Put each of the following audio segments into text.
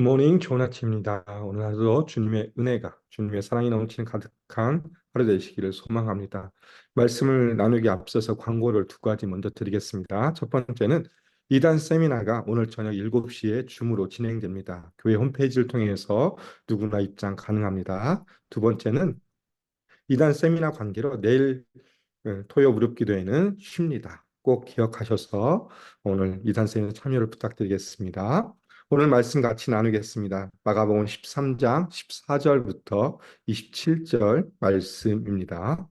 굿모닝, 좋은 아침입니다. 오늘 하루도 주님의 은혜가, 주님의 사랑이 넘치는 가득한 하루 되시기를 소망합니다. 말씀을 나누기 앞서서 광고를 두 가지 먼저 드리겠습니다. 첫 번째는 이단 세미나가 오늘 저녁 7시에 줌으로 진행됩니다. 교회 홈페이지를 통해서 누구나 입장 가능합니다. 두 번째는 이단 세미나 관계로 내일 토요 무료 기도회는 쉽니다. 꼭 기억하셔서 오늘 이단세에 참여를 부탁드리겠습니다. 오늘 말씀 같이 나누겠습니다. 마가복음 13장 14절부터 27절 말씀입니다.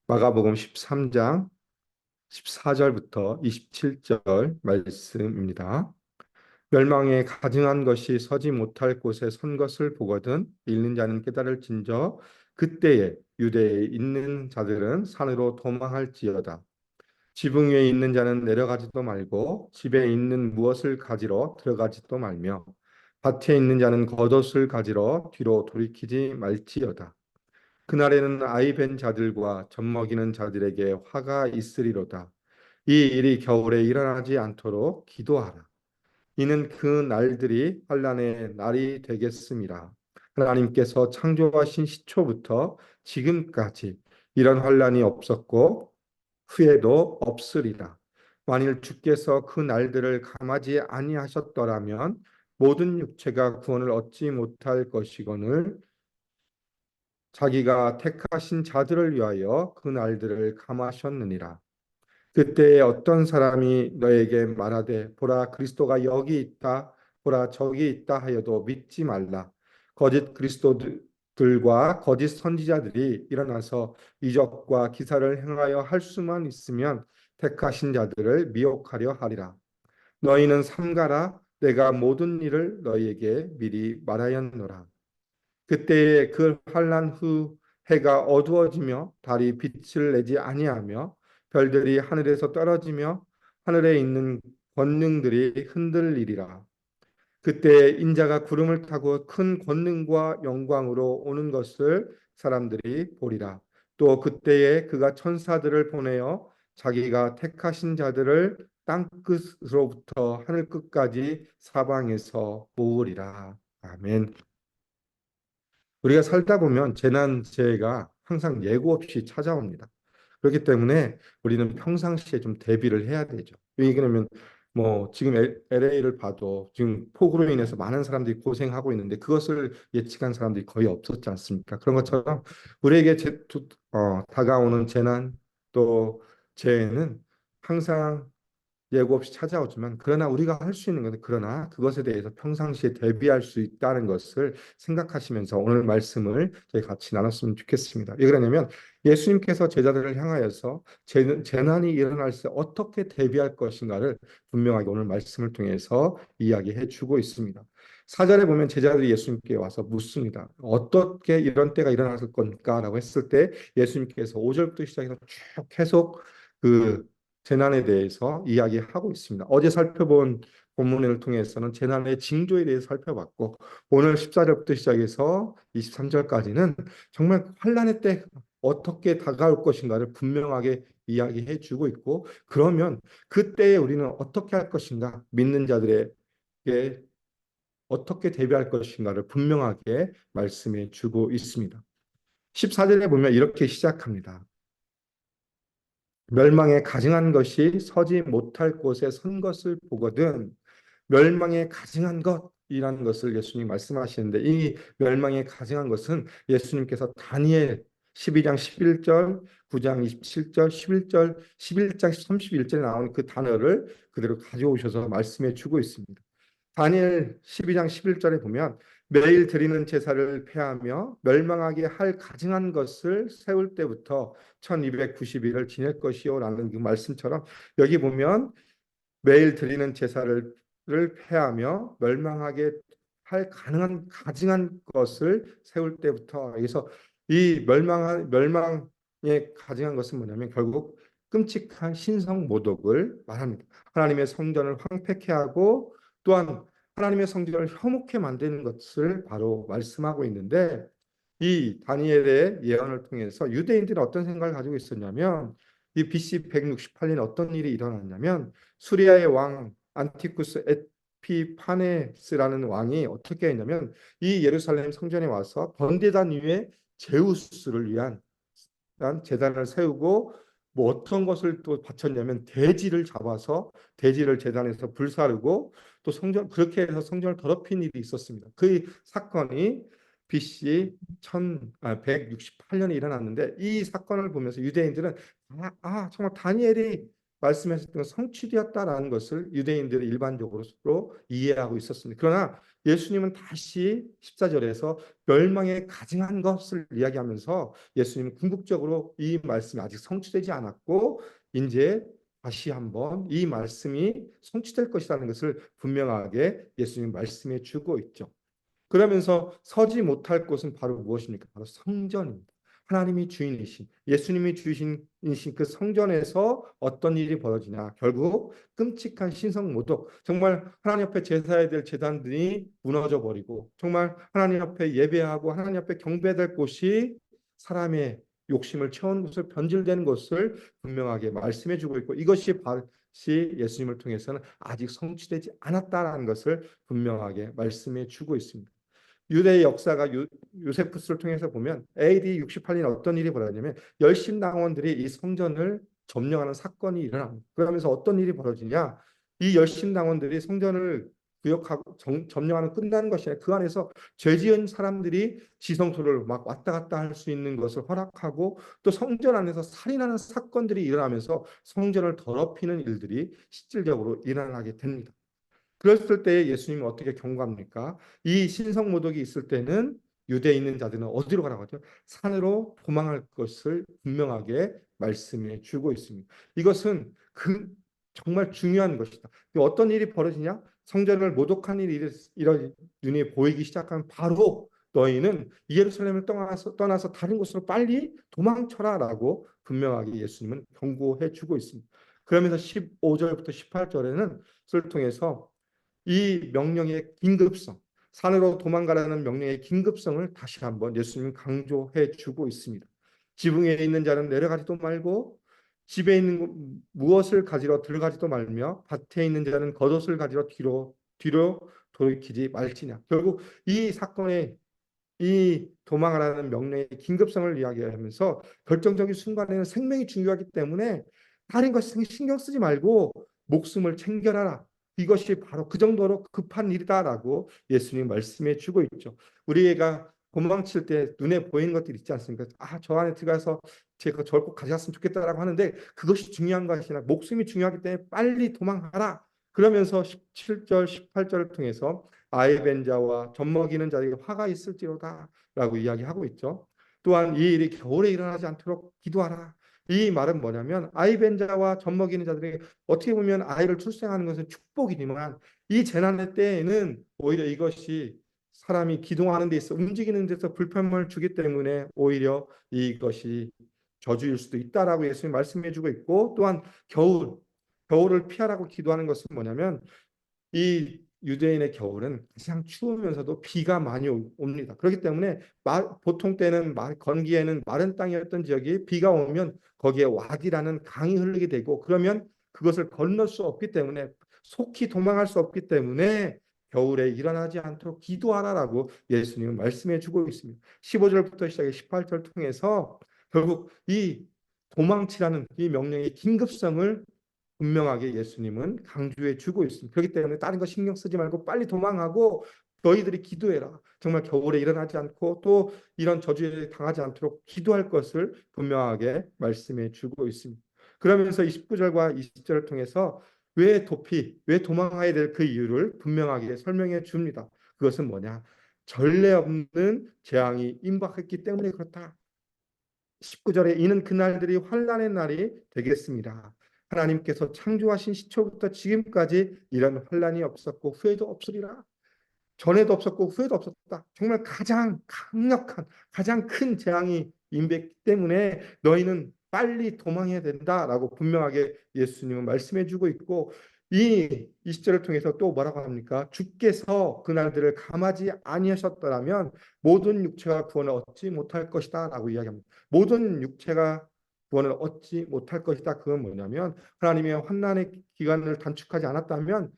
마가복음 13장 14절부터 27절 말씀입니다. 멸망에 가증한 것이 서지 못할 곳에 선 것을 보거든 읽는 자는 깨달을진저 그때에 유대에 있는 자들은 산으로 도망할지어다. 지붕 위에 있는 자는 내려가지도 말고 집에 있는 무엇을 가지러 들어가지도 말며 밭에 있는 자는 겉옷을 가지러 뒤로 돌이키지 말지어다. 그날에는 아이 벤 자들과 젖 먹이는 자들에게 화가 있으리로다. 이 일이 겨울에 일어나지 않도록 기도하라. 이는 그 날들이 환난의 날이 되겠습니다. 하나님께서 창조하신 시초부터 지금까지 이런 환난이 없었고 후에도 없으리라. 만일 주께서 그 날들을 감하지 아니하셨더라면 모든 육체가 구원을 얻지 못할 것이거늘 자기가 택하신 자들을 위하여 그 날들을 감하셨느니라. 그때에 어떤 사람이 너에게 말하되 보라 그리스도가 여기 있다 보라 저기 있다 하여도 믿지 말라. 거짓 그리스도들과 거짓 선지자들이 일어나서 이적과 기사를 행하여 할 수만 있으면 택하신 자들을 미혹하려 하리라. 너희는 삼가라. 내가 모든 일을 너희에게 미리 말하였노라. 그때에 그 환난 후 해가 어두워지며 달이 빛을 내지 아니하며 별들이 하늘에서 떨어지며 하늘에 있는 권능들이 흔들리리라. 그때 인자가 구름을 타고 큰 권능과 영광으로 오는 것을 사람들이 보리라. 또 그때에 그가 천사들을 보내어 자기가 택하신 자들을 땅 끝으로부터 하늘 끝까지 사방에서 모으리라. 아멘. 우리가 살다 보면 재난, 재해가 항상 예고 없이 찾아옵니다. 그렇기 때문에 우리는 평상시에 좀 대비를 해야 되죠. 왜 그러면 뭐 지금 LA를 봐도 지금 폭우로 인해서 많은 사람들이 고생하고 있는데 그것을 예측한 사람들이 거의 없었지 않습니까? 그런 것처럼 우리에게 다가오는 재난 또 재해는 항상 예고 없이 찾아오지만 그러나 우리가 할 수 있는 것은 그러나 그것에 대해서 평상시에 대비할 수 있다는 것을 생각하시면서 오늘 말씀을 저희 같이 나눴으면 좋겠습니다. 왜 그러냐면 예수님께서 제자들을 향하여서 재난이 일어날 때 어떻게 대비할 것인가를 분명하게 오늘 말씀을 통해서 이야기해 주고 있습니다. 사절에 보면 제자들이 예수님께 와서 묻습니다. 어떻게 이런 때가 일어났을 겁니까? 라고 했을 때 예수님께서 5절부터 시작해서 쭉 계속 그 재난에 대해서 이야기하고 있습니다. 어제 살펴본 본문을 통해서는 재난의 징조에 대해서 살펴봤고 오늘 14절부터 시작해서 23절까지는 정말 환란의 때 어떻게 다가올 것인가를 분명하게 이야기해 주고 있고 그러면 그때에 우리는 어떻게 할 것인가 믿는 자들에게 어떻게 대비할 것인가를 분명하게 말씀해 주고 있습니다. 14절에 보면 이렇게 시작합니다. 멸망에 가증한 것이 서지 못할 곳에 선 것을 보거든 멸망에 가증한 것이라는 것을 예수님 말씀하시는데 이 멸망에 가증한 것은 예수님께서 다니엘 12장 11절, 9장 27절, 11절, 11장 31절에 나오는 그 단어를 그대로 가져오셔서 말씀해 주고 있습니다. 다니엘 12장 11절에 보면 매일 드리는 제사를 폐하며 멸망하게 할 가증한 것을 세울 때부터 1290일을 지낼 것이요라는 그 말씀처럼 여기 보면 매일 드리는 제사를 폐하며 멸망하게 할 가능한 가증한 것을 세울 때부터 여기서 이 멸망에 가증한 것은 뭐냐면 결국 끔찍한 신성 모독을 말합니다. 하나님의 성전을 황폐케 하고 또한 하나님의 성전을 혐오케 만드는 것을 바로 말씀하고 있는데 이 다니엘의 예언을 통해서 유대인들은 어떤 생각을 가지고 있었냐면 이 BC 168년 어떤 일이 일어났냐면 수리아의 왕 안티쿠스 에피파네스라는 왕이 어떻게 했냐면 이 예루살렘 성전에 와서 번제단 위에 제우스를 위한 제단을 세우고 뭐 어떤 것을 또 바쳤냐면 돼지를 잡아서 돼지를 제단에서 불사르고 또 성전 그렇게 해서 성전을 더럽힌 일이 있었습니다. 그 사건이 BC 168년에 일어났는데 이 사건을 보면서 유대인들은 정말 다니엘이 말씀하셨던 성취되었다라는 것을 유대인들이 일반적으로 이해하고 있었습니다. 그러나 예수님은 다시 14절에서 멸망에 가증한 것을 이야기하면서 예수님은 궁극적으로 이 말씀이 아직 성취되지 않았고 이제 다시 한번 이 말씀이 성취될 것이라는 것을 분명하게 예수님 말씀해 주고 있죠. 그러면서 서지 못할 곳은 바로 무엇입니까? 바로 성전입니다. 하나님이 주인이신 예수님이 주인이신 그 성전에서 어떤 일이 벌어지냐? 결국 끔찍한 신성모독, 정말 하나님 앞에 제사해야 될 제단들이 무너져 버리고 정말 하나님 앞에 예배하고 하나님 앞에 경배될 곳이 사람의 욕심을 채운 곳을 변질되는 것을 분명하게 말씀해 주고 있고 이것이 예수님을 통해서는 아직 성취되지 않았다라는 것을 분명하게 말씀해 주고 있습니다. 유대의 역사가 요세푸스를 통해서 보면 AD 68년에 어떤 일이 벌어지냐면 열심당원들이 이 성전을 점령하는 사건이 일어납니다. 그러면서 어떤 일이 벌어지냐? 이 열심당원들이 성전을 구역하고 점령하는 끝나는 것이 아니라 그 안에서 죄 지은 사람들이 지성소를 막 왔다 갔다 할 수 있는 것을 허락하고 또 성전 안에서 살인하는 사건들이 일어나면서 성전을 더럽히는 일들이 실질적으로 일어나게 됩니다. 그랬을 때 예수님은 어떻게 경고합니까? 이 신성모독이 있을 때는 유대에 있는 자들은 어디로 가라고 하죠? 산으로 도망할 것을 분명하게 말씀해 주고 있습니다. 이것은 정말 중요한 것이다. 어떤 일이 벌어지냐? 성전을 모독한 일이 눈에 보이기 시작하면 바로 너희는 예루살렘을 떠나서 다른 곳으로 빨리 도망쳐라라고 분명하게 예수님은 경고해 주고 있습니다. 그러면서 15절부터 18절에는 를 통해서 이 명령의 긴급성, 산으로 도망가라는 명령의 긴급성을 다시 한번 예수님은 강조해 주고 있습니다. 지붕에 있는 자는 내려가지도 말고 집에 있는 무엇을 가지러 들어가지도 말며 밭에 있는 자는 겉옷을 가지러 뒤로 돌이키지 말지냐. 결국 이 사건의 이 도망하라는 명령의 긴급성을 이야기하면서 결정적인 순간에는 생명이 중요하기 때문에 다른 것 신경 쓰지 말고 목숨을 챙겨라. 이것이 바로 그 정도로 급한 일이다라고 예수님 말씀해 주고 있죠. 우리가 도망칠 때 눈에 보이는 것들이 있지 않습니까? 저 안에 들어가서 제가 저걸 꼭 가져갔으면 좋겠다라고 하는데 그것이 중요한 것이 아니라 목숨이 중요하기 때문에 빨리 도망가라. 그러면서 17절, 18절을 통해서 아이 벤 자와 젖먹이는 자에게 화가 있을지로다라고 이야기하고 있죠. 또한 이 일이 겨울에 일어나지 않도록 기도하라. 이 말은 뭐냐면 아이 벤 자와 젖먹이는 자들에게 어떻게 보면 아이를 출생하는 것은 축복이지만 이 재난의 때에는 오히려 이것이 사람이 기도하는 데 있어 움직이는 데서 불편을 주기 때문에 오히려 이것이 저주일 수도 있다라고 예수님 말씀해 주고 있고 또한 겨울을 피하라고 기도하는 것은 뭐냐면 이 유대인의 겨울은 가장 추우면서도 비가 많이 옵니다. 그렇기 때문에 보통 때는 건기에는 마른 땅이었던 지역이 비가 오면 거기에 와디라는 강이 흐르게 되고 그러면 그것을 건널 수 없기 때문에 속히 도망할 수 없기 때문에 겨울에 일어나지 않도록 기도하라라고 예수님은 말씀해 주고 있습니다. 15절부터 시작해 18절 통해서 결국 이 도망치라는 이 명령의 긴급성을 분명하게 예수님은 강조해 주고 있습니다. 그렇기 때문에 다른 거 신경 쓰지 말고 빨리 도망하고 너희들이 기도해라. 정말 겨울에 일어나지 않고 또 이런 저주에 당하지 않도록 기도할 것을 분명하게 말씀해 주고 있습니다. 그러면서 29절과 20절을 통해서 왜 도망가야 될 그 이유를 분명하게 설명해 줍니다. 그것은 뭐냐? 전례 없는 재앙이 임박했기 때문에 그렇다. 19절에 이는 그날들이 환난의 날이 되겠습니다. 하나님께서 창조하신 시초부터 지금까지 이런 환난이 없었고 후에도 없으리라. 전에도 없었고 후에도 없었다. 정말 가장 강력한 가장 큰 재앙이 임했기 때문에 너희는 빨리 도망해야 된다라고 분명하게 예수님은 말씀해 주고 있고 이 20절을 통해서 또 뭐라고 합니까? 주께서 그날들을 감하지 아니하셨더라면 모든 육체가 구원을 얻지 못할 것이다라고 이야기합니다. 모든 육체가 구원을 얻지 못할 것이다. 그건 뭐냐면 하나님의 환난의 기간을 단축하지 않았다면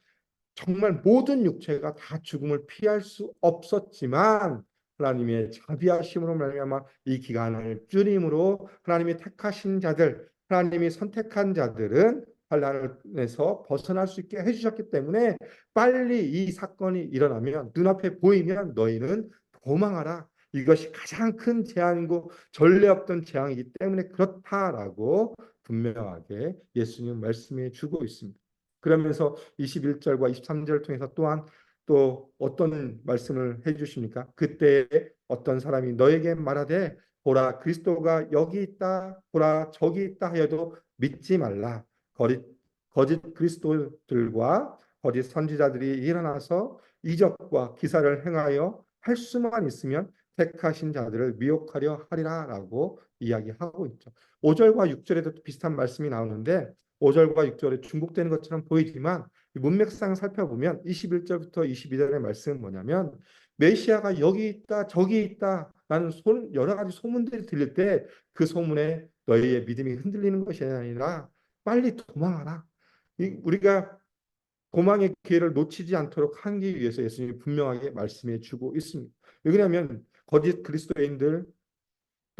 정말 모든 육체가 다 죽음을 피할 수 없었지만 하나님의 자비하심으로 말미암아 이 기간을 줄임으로 하나님이 택하신 자들, 하나님이 선택한 자들은 환난에서 벗어날 수 있게 해주셨기 때문에 빨리 이 사건이 일어나면 눈앞에 보이면 너희는 도망하라. 이것이 가장 큰 재앙이고 전례 없던 재앙이기 때문에 그렇다라고 분명하게 예수님 말씀해 주고 있습니다. 그러면서 21절과 23절을 통해서 또한 또 어떤 말씀을 해 주십니까? 그때 어떤 사람이 너에게 말하되 보라 그리스도가 여기 있다 보라 저기 있다 하여도 믿지 말라. 거짓 그리스도들과 거짓 선지자들이 일어나서 이적과 기사를 행하여 할 수만 있으면 택하신 자들을 미혹하려 하리라라고 이야기하고 있죠. 5절과 6절에도 비슷한 말씀이 나오는데 5절과 6절에 중복되는 것처럼 보이지만 문맥상 살펴보면 21절부터 22절의 말씀은 뭐냐면 메시아가 여기 있다 저기 있다 라는 여러 가지 소문들이 들릴 때 그 소문에 너희의 믿음이 흔들리는 것이 아니라 빨리 도망하라. 우리가 도망의 기회를 놓치지 않도록 하기 위해서 예수님이 분명하게 말씀해 주고 있습니다. 왜냐하면 거짓 그리스도인들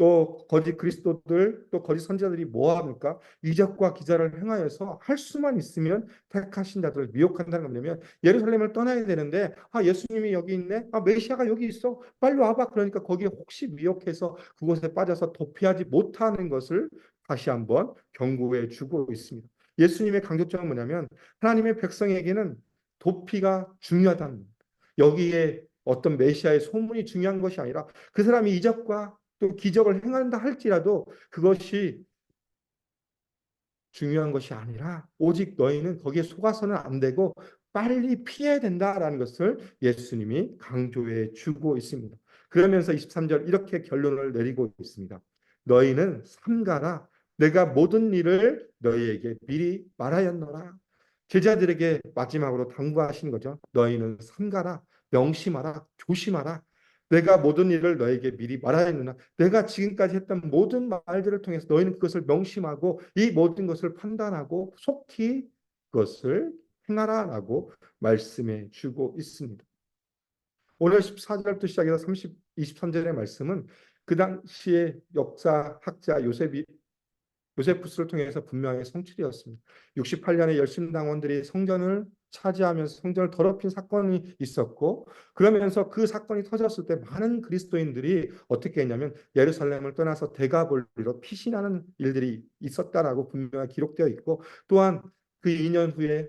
또 거짓 그리스도들 또 거짓 선지자들이 뭐 합니까? 이적과 기사를 행하여서 할 수만 있으면 택하신 자들을 미혹한다는 거냐면 예루살렘을 떠나야 되는데 예수님이 여기 있네. 메시아가 여기 있어. 빨리 와봐. 그러니까 거기에 혹시 미혹해서 그곳에 빠져서 도피하지 못하는 것을 다시 한번 경고해 주고 있습니다. 예수님의 강조점은 뭐냐면 하나님의 백성에게는 도피가 중요하다는 여기에 어떤 메시아의 소문이 중요한 것이 아니라 그 사람이 이적과 또 기적을 행한다 할지라도 그것이 중요한 것이 아니라 오직 너희는 거기에 속아서는 안 되고 빨리 피해야 된다라는 것을 예수님이 강조해 주고 있습니다. 그러면서 23절 이렇게 결론을 내리고 있습니다. 너희는 삼가라. 내가 모든 일을 너희에게 미리 말하였노라. 제자들에게 마지막으로 당부하신 거죠. 너희는 삼가라. 명심하라. 조심하라. 내가 모든 일을 너에게 미리 말하였느냐. 내가 지금까지 했던 모든 말들을 통해서 너희는 그것을 명심하고 이 모든 것을 판단하고 속히 그것을 행하라라고 말씀해 주고 있습니다. 오늘 14절부터 시작해서 23절의 말씀은 그 당시의 역사학자 요세푸스를 통해서 분명히 성취되었습니다. 68년에 열심당원들이 성전을 차지하면서 성전을 더럽힌 사건이 있었고 그러면서 그 사건이 터졌을 때 많은 그리스도인들이 어떻게 했냐면 예루살렘을 떠나서 대가볼리로 피신하는 일들이 있었다라고 분명히 기록되어 있고 또한 그 2년 후에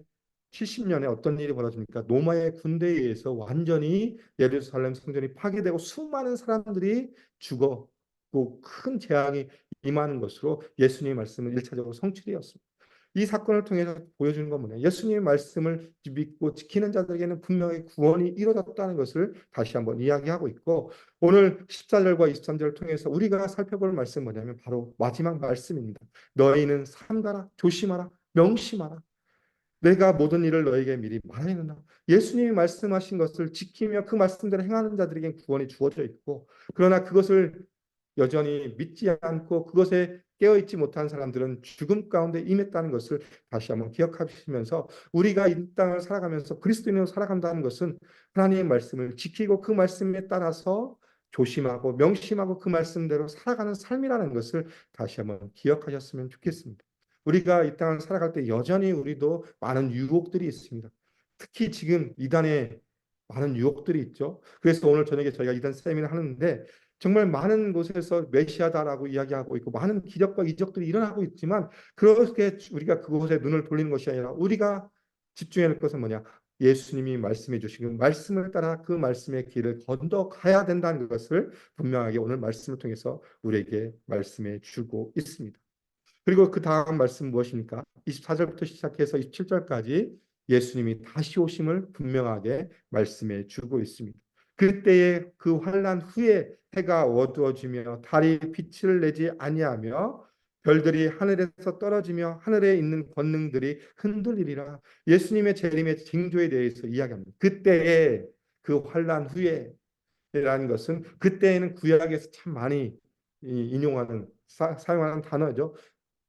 70년에 어떤 일이 벌어집니까? 로마의 군대에 의해서 완전히 예루살렘 성전이 파괴되고 수많은 사람들이 죽었고 큰 재앙이 임하는 것으로 예수님의 말씀은 1차적으로 성취되었습니다. 이 사건을 통해서 보여주는 건 뭐냐? 예수님의 말씀을 믿고 지키는 자들에게는 분명히 구원이 이루어졌다는 것을 다시 한번 이야기하고 있고 오늘 14절과 23절을 통해서 우리가 살펴볼 말씀은 뭐냐면 바로 마지막 말씀입니다. 너희는 삼가라, 조심하라, 명심하라. 내가 모든 일을 너에게 미리 말하였느냐. 예수님이 말씀하신 것을 지키며 그 말씀대로 행하는 자들에게 구원이 주어져 있고 그러나 그것을 여전히 믿지 않고 그것에 깨어있지 못한 사람들은 죽음 가운데 임했다는 것을 다시 한번 기억하시면서 우리가 이 땅을 살아가면서 그리스도인으로 살아간다는 것은 하나님의 말씀을 지키고 그 말씀에 따라서 조심하고 명심하고 그 말씀대로 살아가는 삶이라는 것을 다시 한번 기억하셨으면 좋겠습니다. 우리가 이 땅을 살아갈 때 여전히 우리도 많은 유혹들이 있습니다. 특히 지금 이단에 많은 유혹들이 있죠. 그래서 오늘 저녁에 저희가 이단 세미나 하는데 정말 많은 곳에서 메시아다라고 이야기하고 있고 많은 기적과 이적들이 일어나고 있지만 그렇게 우리가 그곳에 눈을 돌리는 것이 아니라 우리가 집중해야 할 것은 뭐냐? 예수님이 말씀해 주시는 말씀을 따라 그 말씀의 길을 건너가야 된다는 것을 분명하게 오늘 말씀을 통해서 우리에게 말씀해 주고 있습니다. 그리고 그 다음 말씀 무엇입니까? 24절부터 시작해서 27절까지 예수님이 다시 오심을 분명하게 말씀해 주고 있습니다. 그때에 그 환난 후에 해가 어두워지며 달이 빛을 내지 아니하며 별들이 하늘에서 떨어지며 하늘에 있는 권능들이 흔들리리라. 예수님의 재림의 징조에 대해서 이야기합니다. 그때에 그 환난 후에라는 것은 그때에는 구약에서 참 많이 인용하는 사용하는 단어죠.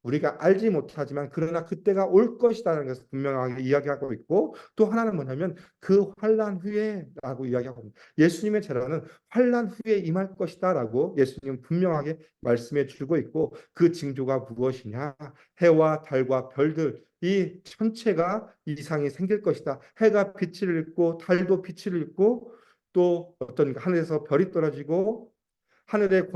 우리가 알지 못하지만 그러나 그때가 올 것이라는 것을 분명하게 이야기하고 있고, 또 하나는 뭐냐면 그 환난 후에라고 이야기하고 있습니다. 예수님의 재림은 환난 후에 임할 것이다라고 예수님은 분명하게 말씀해 주고 있고, 그 징조가 무엇이냐? 해와 달과 별들 이 천체가 이상이 생길 것이다. 해가 빛을 잃고 달도 빛을 잃고 또 어떤 하늘에서 별이 떨어지고 하늘의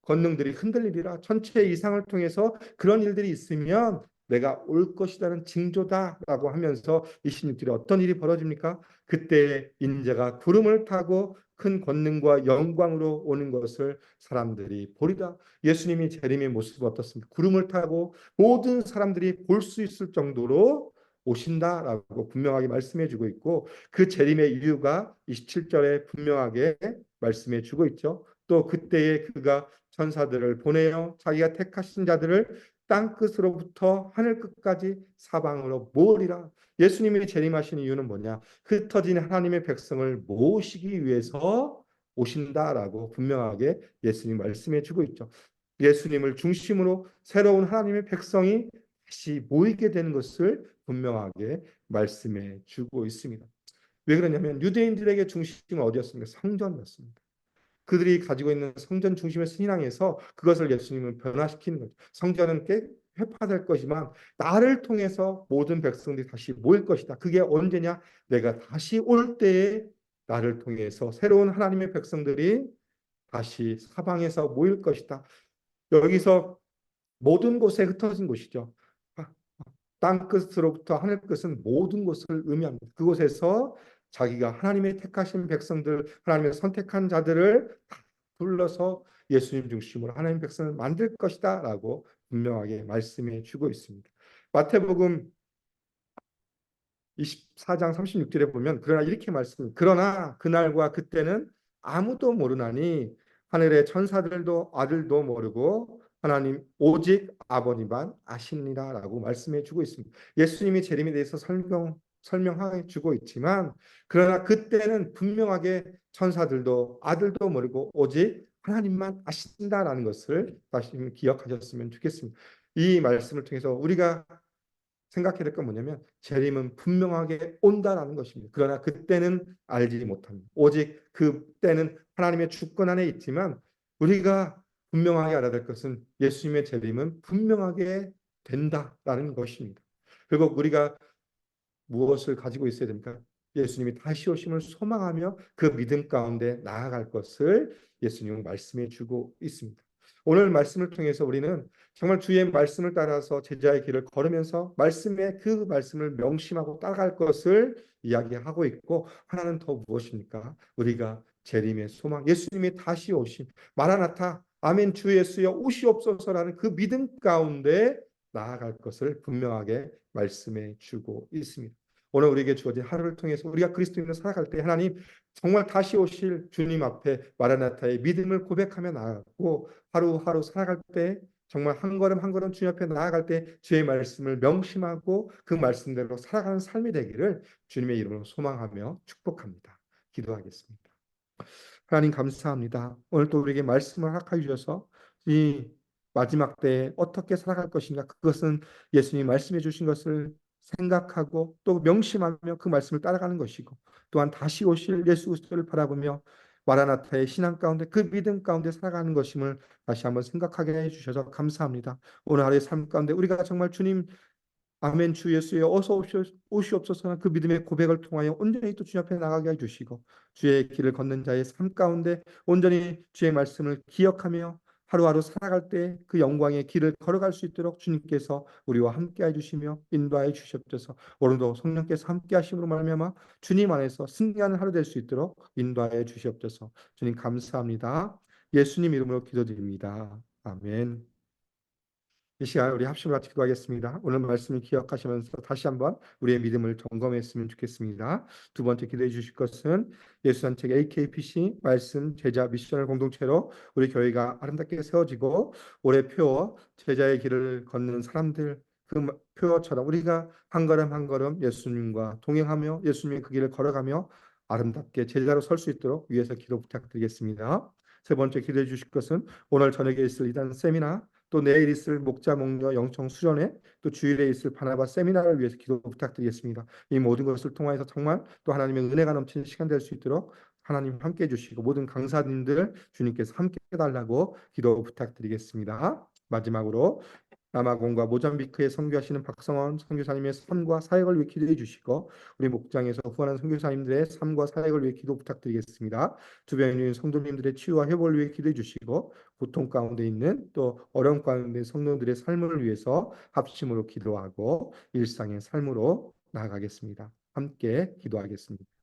권능들이 흔들리리라. 천체 이상을 통해서 그런 일들이 있으면 내가 올 것이라는 징조다라고 하면서 26절에 어떤 일이 벌어집니까? 그때 인자가 구름을 타고 큰 권능과 영광으로 오는 것을 사람들이 보리라. 예수님이 재림의 모습이 어떻습니까? 구름을 타고 모든 사람들이 볼 수 있을 정도로 오신다라고 분명하게 말씀해 주고 있고, 그 재림의 이유가 27절에 분명하게 말씀해 주고 있죠. 또 그때에 그가 천사들을 보내어 자기가 택하신 자들을 땅 끝으로부터 하늘 끝까지 사방으로 모으리라. 예수님이 재림하신 이유는 뭐냐? 흩어진 하나님의 백성을 모으시기 위해서 오신다라고 분명하게 예수님 말씀해 주고 있죠. 예수님을 중심으로 새로운 하나님의 백성이 다시 모이게 되는 것을 분명하게 말씀해 주고 있습니다. 왜 그러냐면 유대인들에게 중심은 어디였습니까? 성전이었습니다. 그들이 가지고 있는 성전 중심의 신앙에서 그것을 예수님은 변화시키는 거죠. 성전은 꽤 회파될 것이지만 나를 통해서 모든 백성들이 다시 모일 것이다. 그게 언제냐? 내가 다시 올 때에 나를 통해서 새로운 하나님의 백성들이 다시 사방에서 모일 것이다. 여기서 모든 곳에 흩어진 곳이죠. 땅 끝으로부터 하늘 끝은 모든 곳을 의미합니다. 그곳에서 자기가 하나님의 택하신 백성들, 하나님의 선택한 자들을 불러서 예수님 중심으로 하나님 백성을 만들 것이다라고 분명하게 말씀해 주고 있습니다. 마태복음 24장 36절에 보면 그러나 이렇게 그러나 그날과 그때는 아무도 모르나니 하늘의 천사들도 아들도 모르고 하나님 오직 아버님만 아십니다라고 말씀해 주고 있습니다. 예수님이 재림에 대해서 설명해 주고 있지만 그러나 그때는 분명하게 천사들도 아들도 모르고 오직 하나님만 아신다라는 것을 다시 기억하셨으면 좋겠습니다. 이 말씀을 통해서 우리가 생각해야 될 건 뭐냐면 재림은 분명하게 온다라는 것입니다. 그러나 그때는 알지 못합니다. 오직 그때는 하나님의 주권 안에 있지만 우리가 분명하게 알아야 될 것은 예수님의 재림은 분명하게 된다라는 것입니다. 그리고 우리가 무엇을 가지고 있어야 됩니까? 예수님이 다시 오심을 소망하며 그 믿음 가운데 나아갈 것을 예수님은 말씀해 주고 있습니다. 오늘 말씀을 통해서 우리는 정말 주의 말씀을 따라서 제자의 길을 걸으면서 그 말씀을 명심하고 따라갈 것을 이야기하고 있고, 하나는 더 무엇입니까? 우리가 재림의 소망, 예수님이 다시 오심, 마라나타, 아멘 주 예수여 오시옵소서라는 그 믿음 가운데 나아갈 것을 분명하게 말씀해 주고 있습니다. 오늘 우리에게 주어진 하루를 통해서 우리가 그리스도인으로 살아갈 때 하나님 정말 다시 오실 주님 앞에 마라나타의 믿음을 고백하며 나아가고, 하루하루 살아갈 때 정말 한 걸음 한 걸음 주님 앞에 나아갈 때 주의 말씀을 명심하고 그 말씀대로 살아가는 삶이 되기를 주님의 이름으로 소망하며 축복합니다. 기도하겠습니다. 하나님 감사합니다. 오늘 또 우리에게 말씀을 허락해 주셔서 이 마지막 때에 어떻게 살아갈 것인가, 그것은 예수님이 말씀해 주신 것을 생각하고 또 명심하며 그 말씀을 따라가는 것이고, 또한 다시 오실 예수 그리스도를 바라보며 마라나타의 신앙 가운데 그 믿음 가운데 살아가는 것임을 다시 한번 생각하게 해 주셔서 감사합니다. 오늘 하루의 삶 가운데 우리가 정말 주님 아멘 주 예수여 어서 오시옵소서 그 믿음의 고백을 통하여 온전히 또 주님 앞에 나가게 해주시고, 주의 길을 걷는 자의 삶 가운데 온전히 주의 말씀을 기억하며 하루하루 살아갈 때 그 영광의 길을 걸어갈 수 있도록 주님께서 우리와 함께 해주시며 인도하여 주시옵소서. 오늘도 성령께서 함께 하심으로 말미암아 주님 안에서 승리하는 하루 될 수 있도록 인도하여 주시옵소서. 주님 감사합니다. 예수님 이름으로 기도드립니다. 아멘. 이 시간 우리 합심을 같이 기도하겠습니다. 오늘 말씀을 기억하시면서 다시 한번 우리의 믿음을 점검했으면 좋겠습니다. 두 번째 기도해 주실 것은 예수 산책 AKPC 말씀 제자 미션을 공동체로 우리 교회가 아름답게 세워지고 올해 표어 제자의 길을 걷는 사람들 그 표어처럼 우리가 한 걸음 한 걸음 예수님과 동행하며 예수님의 그 길을 걸어가며 아름답게 제자로 설 수 있도록 위에서 기도 부탁드리겠습니다. 세 번째 기도해 주실 것은 오늘 저녁에 있을 이단 세미나 또 내일 있을 목자 목녀 영청 수련회, 또 주일에 있을 바나바 세미나를 위해서 기도 부탁드리겠습니다. 이 모든 것을 통하여서 정말 또 하나님의 은혜가 넘치는 시간 될 수 있도록 하나님 함께 해주시고 모든 강사님들 주님께서 함께 해달라고 기도 부탁드리겠습니다. 마지막으로 남아공과 모잠비크에 선교하시는 박성원 선교사님의 삶과 사역을 위해 기도해 주시고 우리 목장에서 후원하는 선교사님들의 삶과 사역을 위해 기도 부탁드리겠습니다. 주변에 있는 성도님들의 치유와 회복을 위해 기도해 주시고 고통 가운데 있는 또 어려움 가운데 성도들의 삶을 위해서 합심으로 기도하고 일상의 삶으로 나아가겠습니다. 함께 기도하겠습니다.